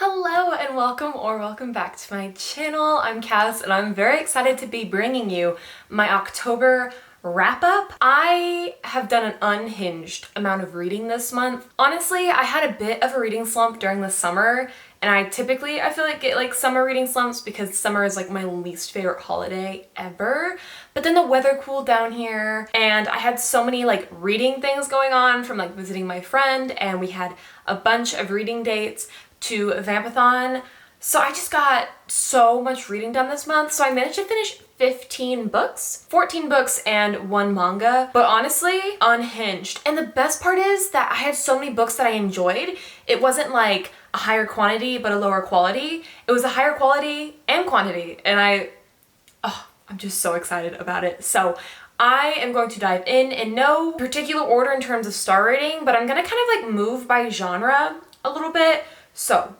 Hello and welcome back to my channel. I'm Cass and I'm very excited to be bringing you my October wrap up. I have done an unhinged amount of reading this month. Honestly, I had a bit of a reading slump during the summer, and I feel like get like summer reading slumps because summer is like my least favorite holiday ever. But then the weather cooled down here and I had so many like reading things going on from like visiting my friend, and we had a bunch of reading dates to Vampathon. So I just got so much reading done this month. So I managed to finish 15 books, 14 books and one manga, but honestly, unhinged. And the best part is that I had so many books that I enjoyed. It wasn't like a higher quantity, but a lower quality. It was a higher quality and quantity. And I'm just so excited about it. So I am going to dive in no particular order in terms of star rating, but I'm gonna kind of like move by genre a little bit. So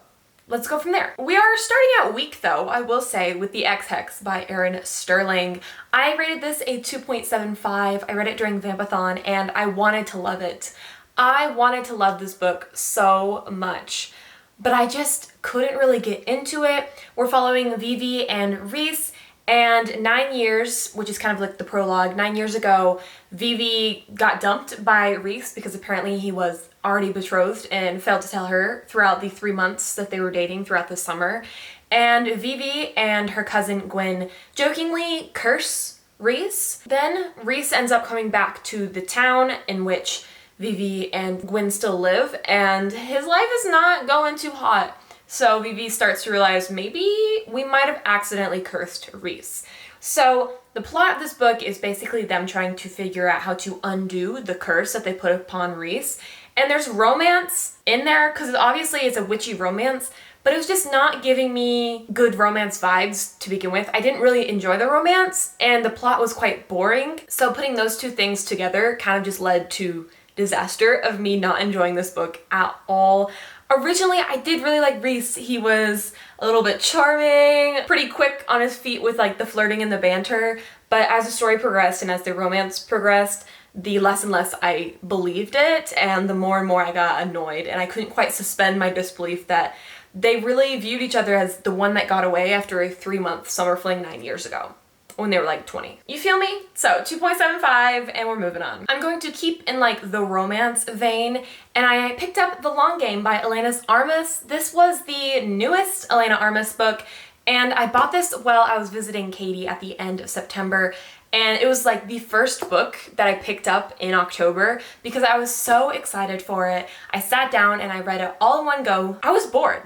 let's go from there. We are starting out weak though, I will say, with the xhex by Erin Sterling. I rated this a 2.75. I read it during Vampathon and I wanted to love it. I wanted to love this book so much, but I just couldn't really get into it. We're following Vivi and Reese, and 9 years, which is kind of like the prologue, 9 years ago, Vivi got dumped by Reese because apparently he was already betrothed and failed to tell her throughout the 3 months that they were dating throughout the summer. And Vivi and her cousin Gwen jokingly curse Reese. Then Reese ends up coming back to the town in which Vivi and Gwen still live, and his life is not going too hot. So Vivi starts to realize maybe we might have accidentally cursed Reese. So the plot of this book is basically them trying to figure out how to undo the curse that they put upon Reese. And there's romance in there because obviously it's a witchy romance, but it was just not giving me good romance vibes to begin with. I didn't really enjoy the romance and the plot was quite boring. So putting those two things together kind of just led to disaster of me not enjoying this book at all. Originally, I did really like Reese. He was a little bit charming, pretty quick on his feet with like the flirting and the banter, but as the story progressed and as the romance progressed, the less and less I believed it, and the more and more I got annoyed, and I couldn't quite suspend my disbelief that they really viewed each other as the one that got away after a 3-month summer fling 9 years ago, when they were like 20. You feel me? So 2.75 and we're moving on. I'm going to keep in like the romance vein, and I picked up The Long Game by Elena Armas. This was the newest Elena Armas book, and I bought this while I was visiting Katie at the end of September, and it was like the first book that I picked up in October because I was so excited for it. I sat down and I read it all in one go. I was bored.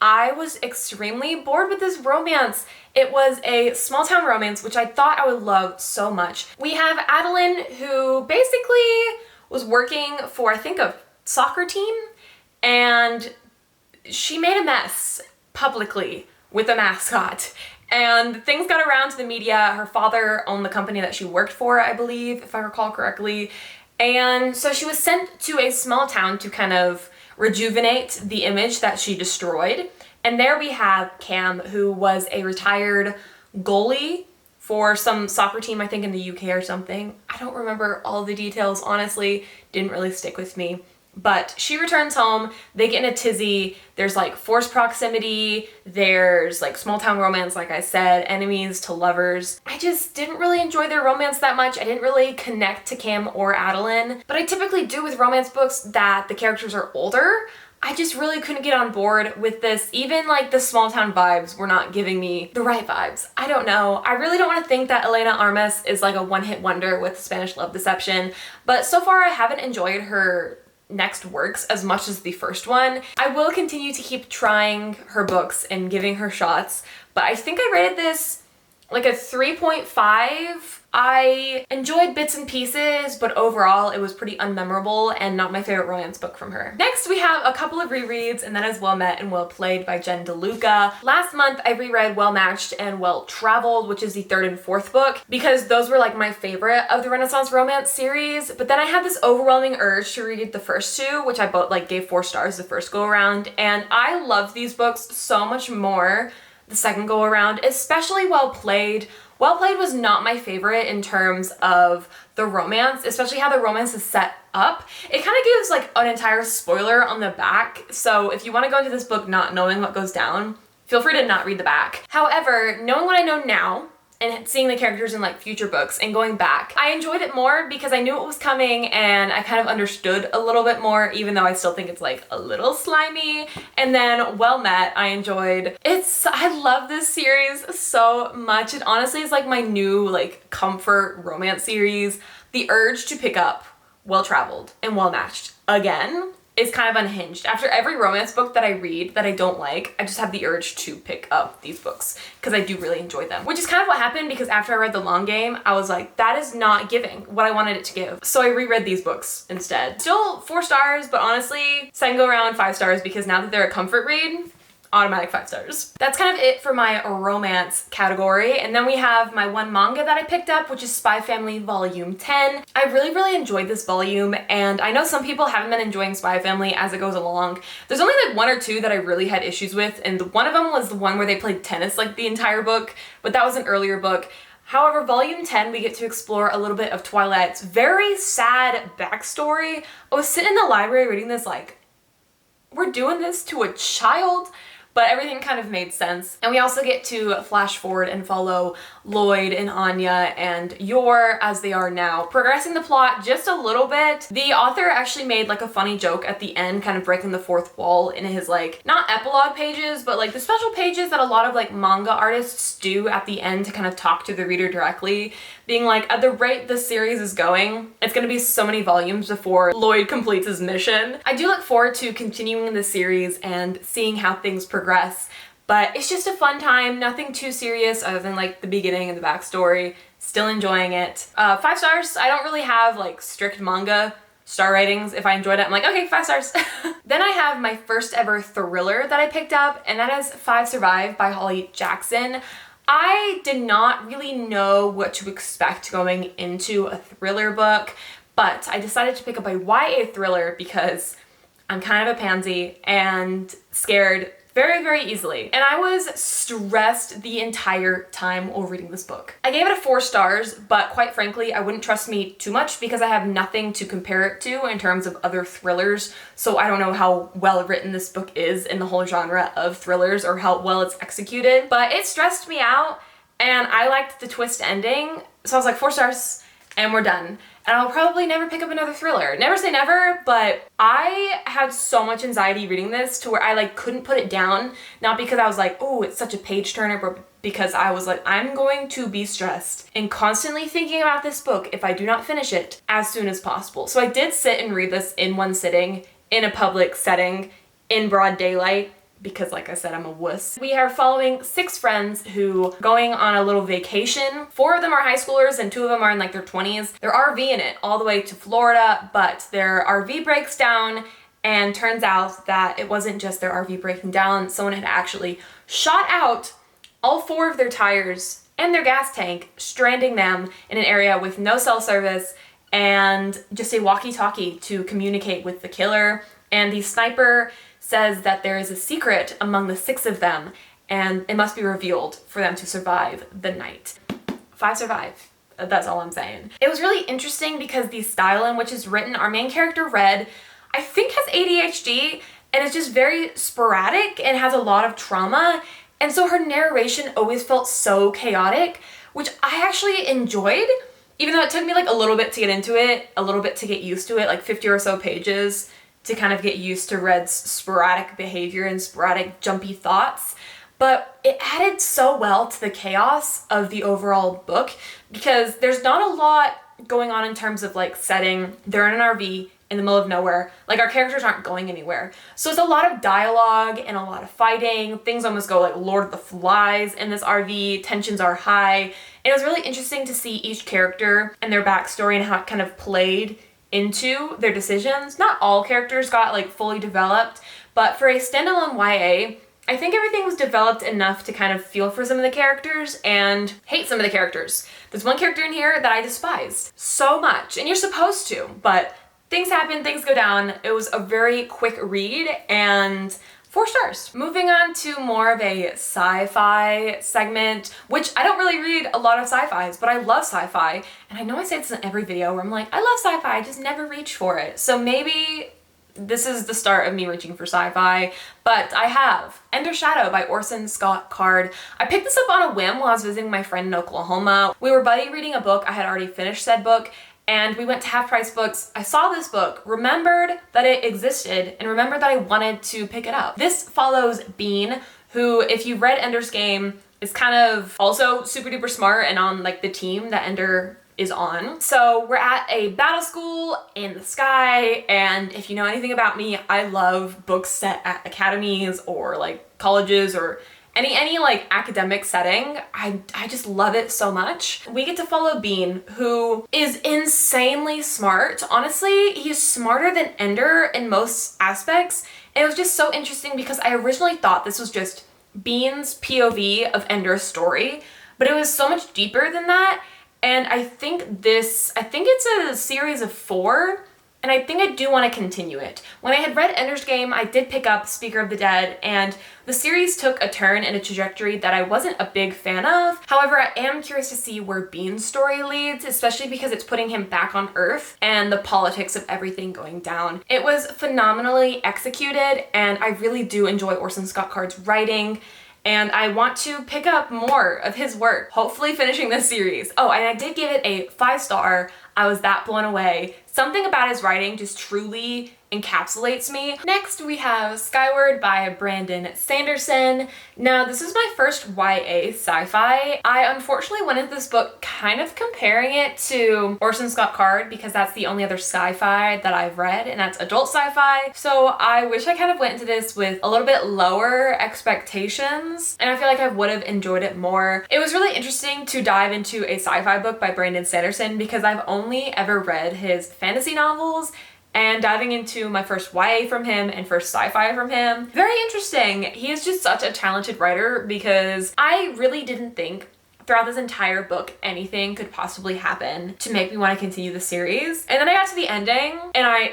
I was extremely bored with this romance. It was a small town romance, which I thought I would love so much. We have Adeline, who basically was working for, I think, a soccer team, and she made a mess publicly with a mascot. And things got around to the media. Her father owned the company that she worked for, I believe, if I recall correctly. And so she was sent to a small town to kind of rejuvenate the image that she destroyed. And there we have Cam, who was a retired goalie for some soccer team, I think in the UK or something. I don't remember all the details, honestly, didn't really stick with me. But she returns home, they get in a tizzy, there's like forced proximity, there's like small town romance, like I said, enemies to lovers. I just didn't really enjoy their romance that much. I didn't really connect to Cam or Adeline, but I typically do with romance books that the characters are older. I just really couldn't get on board with this. Even like the small town vibes were not giving me the right vibes. I don't know. I really don't want to think that Elena Armas is like a one-hit wonder with Spanish Love Deception, but so far I haven't enjoyed her next works as much as the first one. I will continue to keep trying her books and giving her shots, but I think I rated this like a 3.5. I enjoyed bits and pieces, but overall it was pretty unmemorable and not my favorite romance book from her. Next we have a couple of rereads, and that is Well Met and Well Played by Jen DeLuca. Last month I reread Well Matched and Well Traveled, which is the 3rd and 4th book, because those were like my favorite of the Renaissance romance series. But then I had this overwhelming urge to read the first two, which I both like gave 4 stars the first go around, and I loved these books so much more the second go around, especially Well Played. Well Played was not my favorite in terms of the romance, especially how the romance is set up. It kind of gives like an entire spoiler on the back, so if you want to go into this book not knowing what goes down, feel free to not read the back. However, knowing what I know now, and seeing the characters in like future books and going back, I enjoyed it more because I knew what was coming and I kind of understood a little bit more, even though I still think it's like a little slimy. And then Well Met, I enjoyed. I love this series so much. It honestly is like my new like comfort romance series. The urge to pick up Well Traveled and Well Matched again is kind of unhinged. After every romance book that I read that I don't like, I just have the urge to pick up these books because I do really enjoy them. Which is kind of what happened because after I read The Long Game, I was like, that is not giving what I wanted it to give. So I reread these books instead. Still 4 stars, but honestly, second go around 5 stars because now that they're a comfort read, automatic 5 stars. That's kind of it for my romance category. And then we have my one manga that I picked up, which is Spy Family Volume 10. I really enjoyed this volume, and I know some people haven't been enjoying Spy Family as it goes along. There's only like 1 or 2 that I really had issues with, and one of them was the one where they played tennis like the entire book, but that was an earlier book. However, Volume 10, we get to explore a little bit of Twilight's very sad backstory. I was sitting in the library reading this like, we're doing this to a child? But everything kind of made sense. And we also get to flash forward and follow Lloyd and Anya and Yor as they are now, progressing the plot just a little bit. The author actually made like a funny joke at the end, kind of breaking the fourth wall in his like, not epilogue pages, but like the special pages that a lot of like manga artists do at the end to kind of talk to the reader directly, being like, at the rate this series is going, it's gonna be so many volumes before Lloyd completes his mission. I do look forward to continuing the series and seeing how things progress, but it's just a fun time, nothing too serious other than like the beginning and the backstory. Still enjoying it. 5 stars. I don't really have like strict manga star ratings. If I enjoyed it, I'm like, okay, 5 stars. Then I have my first ever thriller that I picked up, and that is 5 Survive by Holly Jackson. I did not really know what to expect going into a thriller book, but I decided to pick up a YA thriller because I'm kind of a pansy and scared very easily. And I was stressed the entire time while reading this book. I gave it a 4 stars, but quite frankly, I wouldn't trust me too much because I have nothing to compare it to in terms of other thrillers. So I don't know how well written this book is in the whole genre of thrillers or how well it's executed, but it stressed me out and I liked the twist ending. So I was like, 4 stars and we're done. And I'll probably never pick up another thriller. Never say never, but I had so much anxiety reading this to where I like couldn't put it down. Not because I was like, oh, it's such a page turner, but because I was like, I'm going to be stressed and constantly thinking about this book if I do not finish it as soon as possible. So I did sit and read this in one sitting, in a public setting, in broad daylight, because like I said, I'm a wuss. We are following 6 friends who are going on a little vacation. 4 of them are high schoolers and 2 of them are in like their 20s. They're RVing it all the way to Florida, but their RV breaks down and turns out that it wasn't just their RV breaking down. Someone had actually shot out all 4 of their tires and their gas tank, stranding them in an area with no cell service and just a walkie-talkie to communicate with the killer. And the sniper says that there is a secret among the 6 of them and it must be revealed for them to survive the night. 5 survive. That's all I'm saying. It was really interesting because the style in which it's written, our main character Red, I think has ADHD and it's just very sporadic and has a lot of trauma. And so her narration always felt so chaotic, which I actually enjoyed, even though it took me like a little bit to get into it, a little bit to get used to it, like 50 or so pages to kind of get used to Red's sporadic behavior and sporadic jumpy thoughts. But it added so well to the chaos of the overall book because there's not a lot going on in terms of like setting. They're in an RV in the middle of nowhere. Like our characters aren't going anywhere. So it's a lot of dialogue and a lot of fighting. Things almost go like Lord of the Flies in this RV. Tensions are high. And it was really interesting to see each character and their backstory and how it kind of played into their decisions. Not all characters got like fully developed, but for a standalone YA, I think everything was developed enough to kind of feel for some of the characters and hate some of the characters. There's one character in here that I despised so much, and you're supposed to, but things happen, things go down. It was a very quick read, and 4 stars. Moving on to more of a sci-fi segment, which I don't really read a lot of sci-fis, but I love sci-fi. And I know I say this in every video where I'm like, I love sci-fi, I just never reach for it. So maybe this is the start of me reaching for sci-fi, but I have Ender Shadow by Orson Scott Card. I picked this up on a whim while I was visiting my friend in Oklahoma. We were buddy reading a book. I had already finished said book, and we went to Half Price Books. I saw this book, remembered that it existed, and remembered that I wanted to pick it up. This follows Bean, who, if you've read Ender's Game, is kind of also super duper smart and on like the team that Ender is on. So we're at a battle school in the sky, and if you know anything about me, I love books set at academies or like colleges or any like academic setting. I just love it so much. We get to follow Bean, who is insanely smart. Honestly, he's smarter than Ender in most aspects. And it was just so interesting because I originally thought this was just Bean's POV of Ender's story, but it was so much deeper than that. And I think it's a series of 4, and I think I do want to continue it. When I had read Ender's Game, I did pick up Speaker of the Dead, and the series took a turn in a trajectory that I wasn't a big fan of. However, I am curious to see where Bean's story leads, especially because it's putting him back on Earth and the politics of everything going down. It was phenomenally executed, and I really do enjoy Orson Scott Card's writing. And I want to pick up more of his work, hopefully finishing this series. Oh, and I did give it a 5-star. I was that blown away. Something about his writing just truly encapsulates me. Next, we have Skyward by Brandon Sanderson. Now, this is my first YA sci-fi. I unfortunately went into this book kind of comparing it to Orson Scott Card because that's the only other sci-fi that I've read, and that's adult sci-fi. So I wish I kind of went into this with a little bit lower expectations, and I feel like I would have enjoyed it more. It was really interesting to dive into a sci-fi book by Brandon Sanderson because I've only ever read his fantasy novels, and diving into my first YA from him and first sci-fi from him. Very interesting. He is just such a talented writer because I really didn't think throughout this entire book anything could possibly happen to make me want to continue the series. And then I got to the ending and I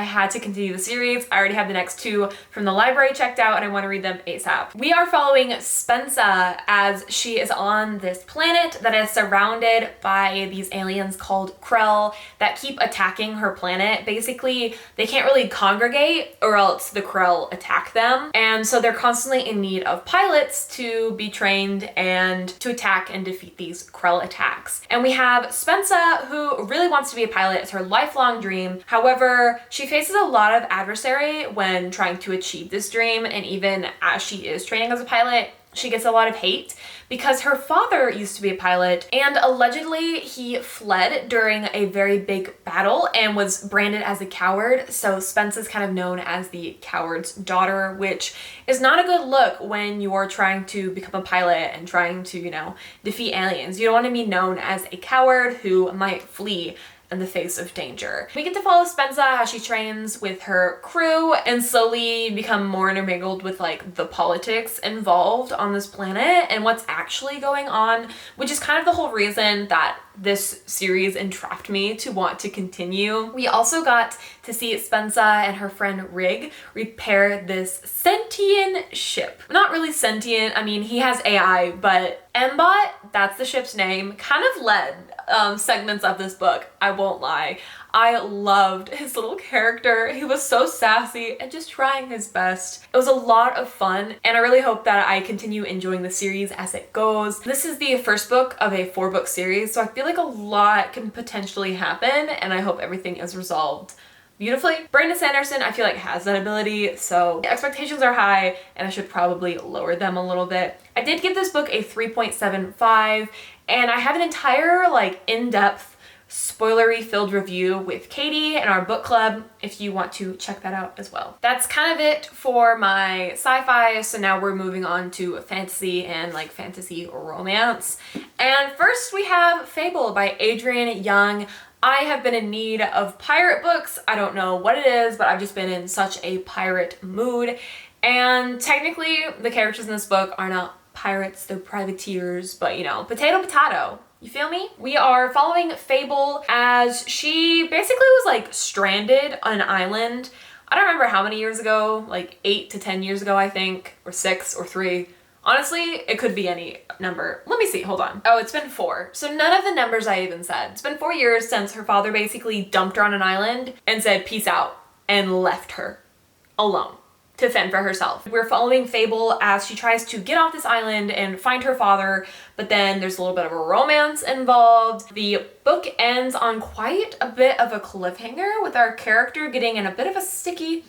had to continue the series. I already have the next 2 from the library checked out and I want to read them ASAP. We are following Spensa as she is on this planet that is surrounded by these aliens called Krell that keep attacking her planet. Basically, they can't really congregate or else the Krell attack them. And so they're constantly in need of pilots to be trained and to attack and defeat these Krell attacks. And we have Spensa, who really wants to be a pilot. It's her lifelong dream. However, she faces a lot of adversary when trying to achieve this dream, and even as she is training as a pilot, she gets a lot of hate because her father used to be a pilot and allegedly he fled during a very big battle and was branded as a coward. So Spence is kind of known as the coward's daughter, which is not a good look when you're trying to become a pilot and trying to, defeat aliens. You don't want to be known as a coward who might flee in the face of danger. We get to follow Spensa, how she trains with her crew and slowly become more intermingled with the politics involved on this planet and what's actually going on, which is kind of the whole reason that this series entrapped me to want to continue. We also got to see Spensa and her friend Rig repair this sentient ship. Not really sentient, I mean he has AI, but Mbot, that's the ship's name, kind of led segments of this book, I won't lie. I loved his little character. He was so sassy and just trying his best. It was a lot of fun, and I really hope that I continue enjoying the series as it goes. This is the first book of a 4-book series, so I feel like a lot can potentially happen, and I hope everything is resolved beautifully. Brandon Sanderson, I feel like has that ability, so expectations are high and I should probably lower them a little bit. I did give this book a 3.75, and I have an entire in-depth spoilery filled review with Katie in our book club if you want to check that out as well. That's kind of it for my sci-fi, so now we're moving on to fantasy and fantasy romance. And first we have Fable by Adrienne Young. I have been in need of pirate books. I don't know what it is, but I've just been in such a pirate mood. And technically, the characters in this book are not pirates, they're privateers, but potato potato. You feel me? We are following Fable as she basically was stranded on an island. I don't remember how many years ago, like 8 to 10 years ago, I think, or 6 or 3. Honestly, it could be any number. Let me see, hold on. Oh, it's been 4. So none of the numbers I even said. It's been 4 years since her father basically dumped her on an island and said peace out and left her alone to fend for herself. We're following Fable as she tries to get off this island and find her father, but then there's a little bit of a romance involved. The book ends on quite a bit of a cliffhanger with our character getting in a bit of a sticky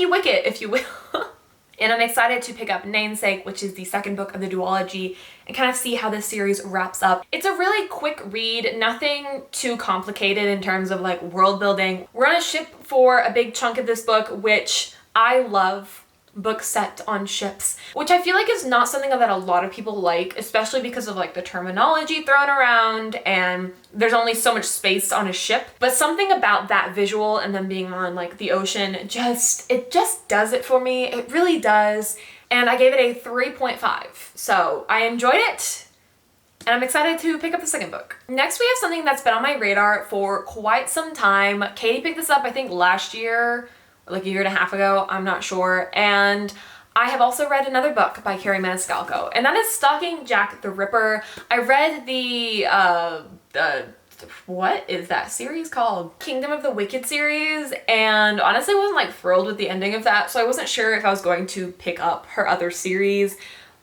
wicket, if you will. And I'm excited to pick up Namesake, which is the second book of the duology, and kind of see how this series wraps up. It's a really quick read, nothing too complicated in terms of like world building. We're on a ship for a big chunk of this book, which I love. Books set on ships, which I feel like is not something that a lot of people like, especially because of like the terminology thrown around and there's only so much space on a ship. But something about that visual and then being on like the ocean, it just does it for me. It really does. And I gave it a 3.5. So I enjoyed it. And I'm excited to pick up the second book. Next, we have something that's been on my radar for quite some time. Katie picked this up, I think last year, like a year and a half ago, I'm not sure. And I have also read another book by Carrie Maniscalco, and that is Stalking Jack the Ripper. I read the what is that series called? Kingdom of the Wicked series, and honestly wasn't like thrilled with the ending of that, so I wasn't sure if I was going to pick up her other series,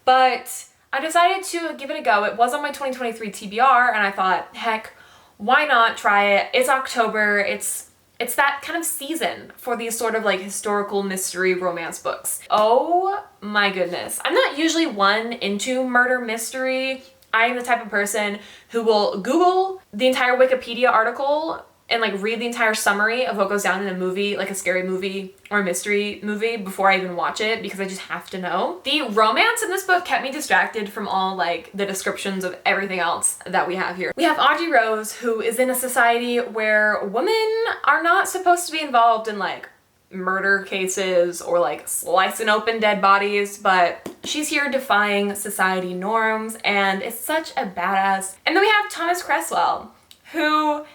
but I decided to give it a go. It was on my 2023 TBR, and I thought, heck, why not try it? It's October, it's that kind of season for these sort of like historical mystery romance books. Oh my goodness. I'm not usually one into murder mystery. I am the type of person who will Google the entire Wikipedia article and like read the entire summary of what goes down in a movie, like a scary movie or a mystery movie, before I even watch it, because I just have to know. The romance in this book kept me distracted from all like the descriptions of everything else that we have here. We have Audrey Rose, who is in a society where women are not supposed to be involved in like murder cases or like slicing open dead bodies, but she's here defying society norms, and it's such a badass. And then we have Thomas Cresswell, who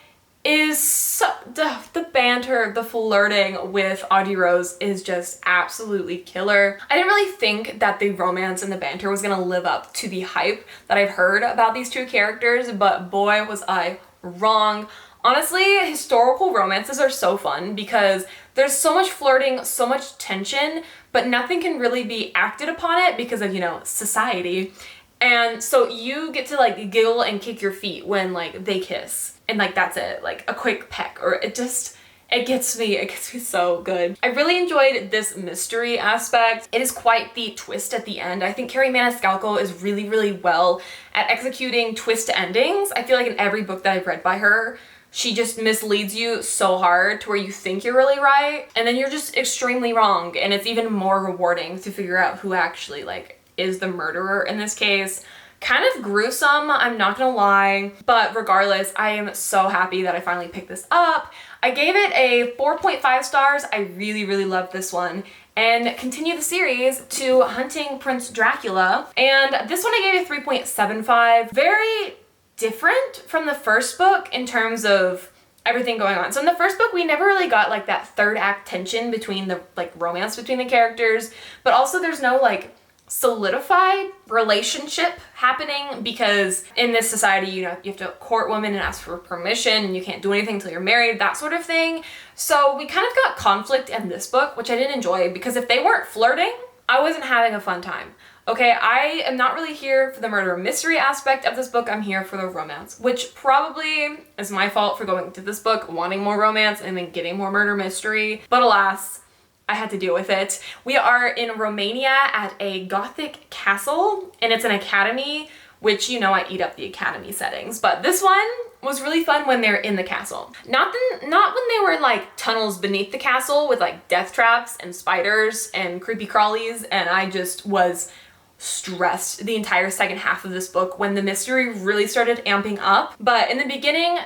is so, the banter, the flirting with Audrey Rose is just absolutely killer. I didn't really think that the romance and the banter was gonna live up to the hype that I've heard about these two characters, but boy was I wrong. Honestly, historical romances are so fun because there's so much flirting, so much tension, but nothing can really be acted upon it because of, you know, society. And so you get to like giggle and kick your feet when like they kiss. And like that's it, like a quick peck, or it gets me so good. I really enjoyed this mystery aspect. It is quite the twist at the end. I think Carrie Maniscalco is really, really well at executing twist endings. I feel like in every book that I've read by her, she just misleads you so hard to where you think you're really right, and then you're just extremely wrong, and it's even more rewarding to figure out who actually like is the murderer in this case. Kind of gruesome, I'm not gonna lie, but regardless, I am so happy that I finally picked this up. I gave it a 4.5 stars. I really, really loved this one. And continue the series to Hunting Prince Dracula. And this one I gave a 3.75. Very different from the first book in terms of everything going on. So in the first book, we never really got like that third act tension between the like romance between the characters, but also there's no like solidified relationship happening, because in this society, you know, you have to court women and ask for permission, and you can't do anything until you're married, that sort of thing. So we kind of got conflict in this book, which I didn't enjoy, because if they weren't flirting, I wasn't having a fun time. Okay, I am not really here for the murder mystery aspect of this book. I'm here for the romance, which probably is my fault for going to this book wanting more romance and then getting more murder mystery. But alas, I had to deal with it. We are in Romania at a Gothic castle, and it's an academy, which, you know, I eat up the academy settings. But this one was really fun when they're in the castle. Not when they were in like tunnels beneath the castle with like death traps and spiders and creepy crawlies, and I just was stressed the entire second half of this book when the mystery really started amping up. But in the beginning,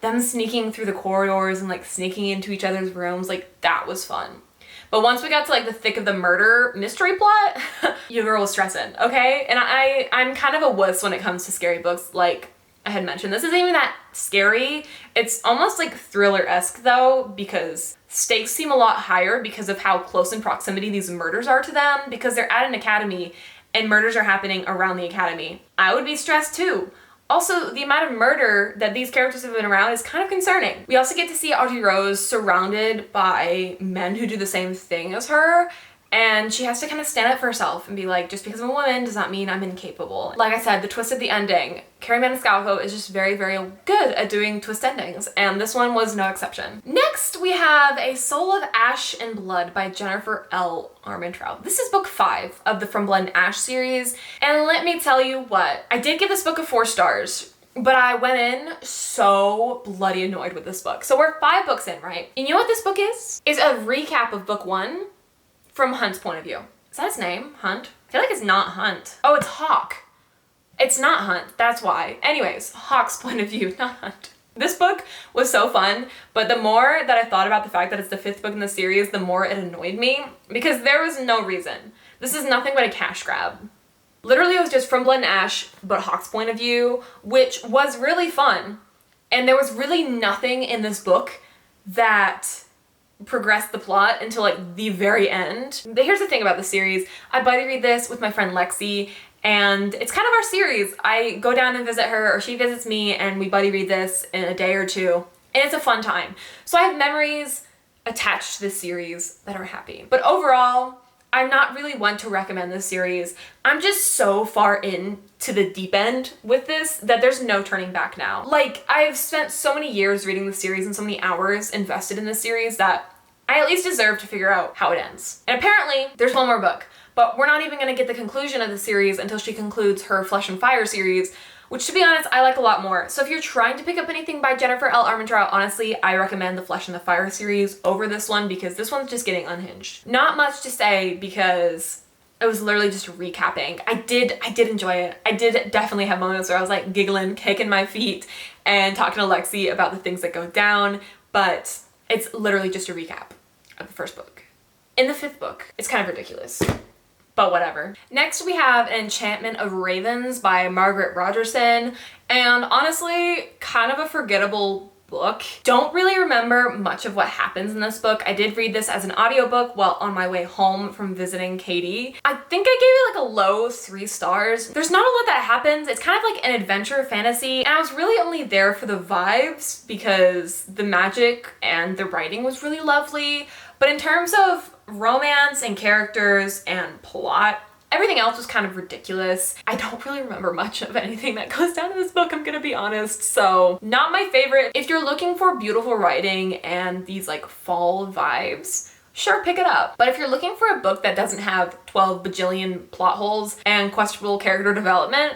them sneaking through the corridors and like sneaking into each other's rooms, like that was fun. But once we got to like the thick of the murder mystery plot, your girl was stressing, okay? And I'm kind of a wuss when it comes to scary books. Like, I had mentioned. This isn't even that scary. It's almost like thriller-esque though, because stakes seem a lot higher because of how close in proximity these murders are to them, because they're at an academy and murders are happening around the academy. I would be stressed too. Also, the amount of murder that these characters have been around is kind of concerning. We also get to see Audrey Rose surrounded by men who do the same thing as her, and she has to kind of stand up for herself and be like, just because I'm a woman does not mean I'm incapable. Like I said, the twist at the ending. Carrie Maniscalco is just very, very good at doing twist endings, and this one was no exception. Next, we have A Soul of Ash and Blood by Jennifer L. Armentrout. This is book 5 of the From Blood and Ash series, and let me tell you what, I did give this book a 4 stars. But I went in so bloody annoyed with this book. So we're 5 books in, right? And you know what this book is? It's a recap of book 1 from Hunt's point of view. Is that his name? Hunt? I feel like it's not Hunt. Oh, it's Hawk. It's not Hunt, that's why. Anyways, Hawk's point of view, not Hunt. This book was so fun, but the more that I thought about the fact that it's the 5th book in the series, the more it annoyed me, because there was no reason. This is nothing but a cash grab. Literally, it was just From Blood and Ash, but Hawk's point of view, which was really fun. And there was really nothing in this book that progressed the plot until like the very end. Here's the thing about the series. I buddy read this with my friend Lexi, and it's kind of our series. I go down and visit her, or she visits me, and we buddy read this in a day or two, and it's a fun time. So I have memories attached to this series that are happy. But overall, I'm not really one to recommend this series. I'm just so far into the deep end with this that there's no turning back now. Like, I've spent so many years reading the series and so many hours invested in this series that I at least deserve to figure out how it ends. And apparently, there's one more book, but we're not even gonna get the conclusion of the series until she concludes her Flesh and Fire series, which to be honest, I like a lot more. So if you're trying to pick up anything by Jennifer L. Armentrout, honestly, I recommend the Flesh and the Fire series over this one because this one's just getting unhinged. Not much to say because it was literally just recapping. I did enjoy it. I did definitely have moments where I was like giggling, kicking my feet, and talking to Lexi about the things that go down, but it's literally just a recap of the 1st book. In the 5th book, it's kind of ridiculous, but whatever. Next, we have Enchantment of Ravens by Margaret Rogerson, and honestly, kind of a forgettable book. Don't really remember much of what happens in this book. I did read this as an audiobook while on my way home from visiting Katie. I think I gave it like a low 3 stars. There's not a lot that happens. It's kind of like an adventure fantasy, and I was really only there for the vibes because the magic and the writing was really lovely. But in terms of romance and characters and plot, everything else was kind of ridiculous. I don't really remember much of anything that goes down in this book, I'm gonna be honest, so not my favorite. If you're looking for beautiful writing and these like fall vibes, sure, pick it up. But if you're looking for a book that doesn't have 12 bajillion plot holes and questionable character development,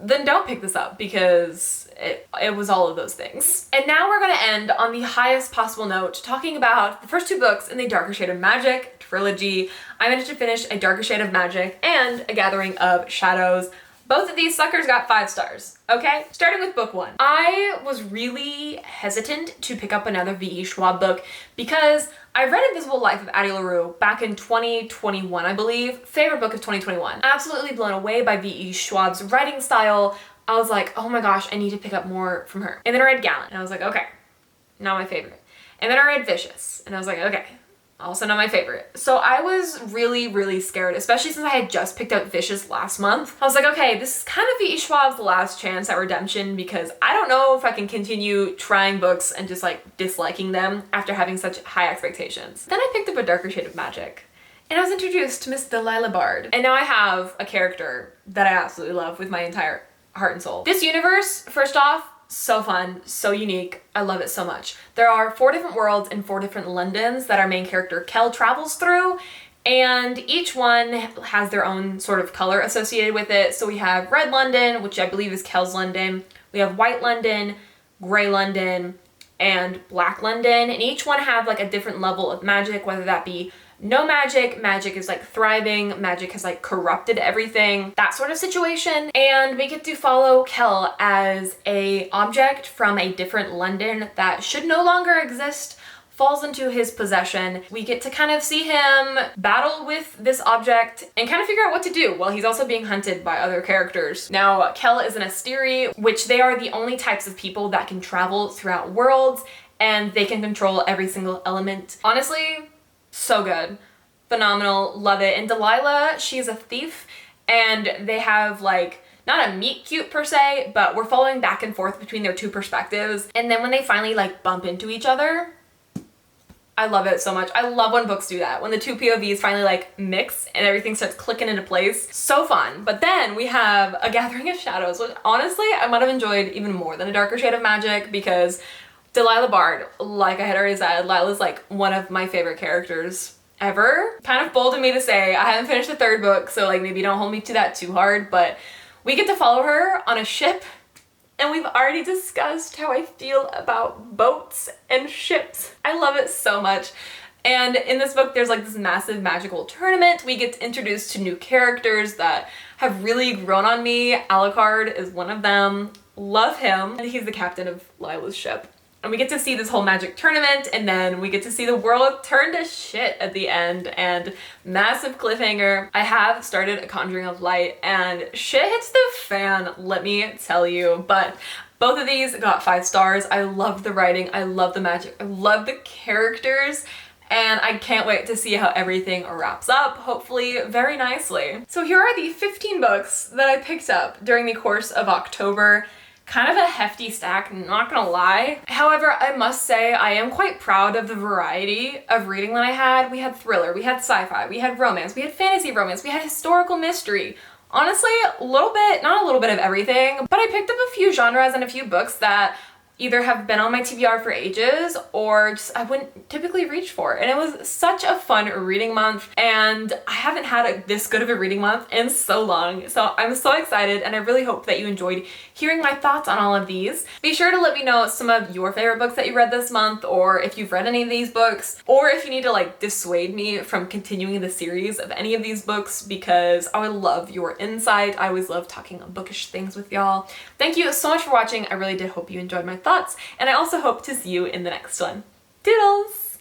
then don't pick this up because it was all of those things. And now we're gonna end on the highest possible note, talking about the first 2 books in the Darker Shade of Magic trilogy. I managed to finish A Darker Shade of Magic and A Gathering of Shadows. Both of these suckers got 5 stars, okay? Starting with book 1. I was really hesitant to pick up another V.E. Schwab book because I read Invisible Life of Addie LaRue back in 2021, I believe. Favorite book of 2021. Absolutely blown away by V.E. Schwab's writing style. I was like, oh my gosh, I need to pick up more from her. And then I read Gallant, and I was like, okay, not my favorite. And then I read Vicious, and I was like, okay, also not my favorite. So I was really, really scared, especially since I had just picked up Vicious last month. I was like, okay, this is kind of V.E. Schwab's last chance at redemption because I don't know if I can continue trying books and just like disliking them after having such high expectations. Then I picked up A Darker Shade of Magic, and I was introduced to Miss Delilah Bard. And now I have a character that I absolutely love with my entire heart and soul. This universe, first off, so fun, so unique. I love it so much. There are 4 different worlds and 4 different Londons that our main character Kel travels through, and each one has their own sort of color associated with it. So we have Red London, which I believe is Kel's London. We have White London, Gray London, and Black London, and each one have like a different level of magic, whether that be no magic, magic is like thriving, magic has like corrupted everything, that sort of situation. And we get to follow Kel as a object from a different London that should no longer exist falls into his possession. We get to kind of see him battle with this object and kind of figure out what to do while he's also being hunted by other characters. Now, Kel is an Asteri, which they are the only types of people that can travel throughout worlds, and they can control every single element. Honestly, so good. Phenomenal, love it. And Delilah, she's a thief, and they have like, not a meet cute per se, but we're following back and forth between their two perspectives. And then when they finally like bump into each other, I love it so much. I love when books do that. When the two POVs finally like mix and everything starts clicking into place. So fun. But then we have A Gathering of Shadows, which honestly I might have enjoyed even more than A Darker Shade of Magic, because Delilah Bard, like I had already said, Lila's like one of my favorite characters ever. Kind of bold of me to say. I haven't finished the third book, so like maybe don't hold me to that too hard, but we get to follow her on a ship. And we've already discussed how I feel about boats and ships. I love it so much. And in this book, there's like this massive magical tournament. We get introduced to new characters that have really grown on me. Alucard is one of them. Love him. And he's the captain of Lila's ship. And we get to see this whole magic tournament, and then we get to see the world turn to shit at the end, and massive cliffhanger. I have started A Conjuring of Light, and shit hits the fan, let me tell you. But both of these got 5 stars. I love the writing, I love the magic, I love the characters, and I can't wait to see how everything wraps up, hopefully very nicely. So here are the 15 books that I picked up during the course of October. Kind of a hefty stack, not gonna lie. However, I must say I am quite proud of the variety of reading that I had. We had thriller, we had sci-fi, we had romance, we had fantasy romance, we had historical mystery. Honestly, a little bit, not a little bit of everything, but I picked up a few genres and a few books that either have been on my TBR for ages or just I wouldn't typically reach for. And it was such a fun reading month, and I haven't had this good of a reading month in so long. So I'm so excited, and I really hope that you enjoyed hearing my thoughts on all of these. Be sure to let me know some of your favorite books that you read this month, or if you've read any of these books, or if you need to like dissuade me from continuing the series of any of these books, because I would love your insight. I always love talking on bookish things with y'all. Thank you so much for watching. I really did hope you enjoyed my thoughts, and I also hope to see you in the next one. Doodles!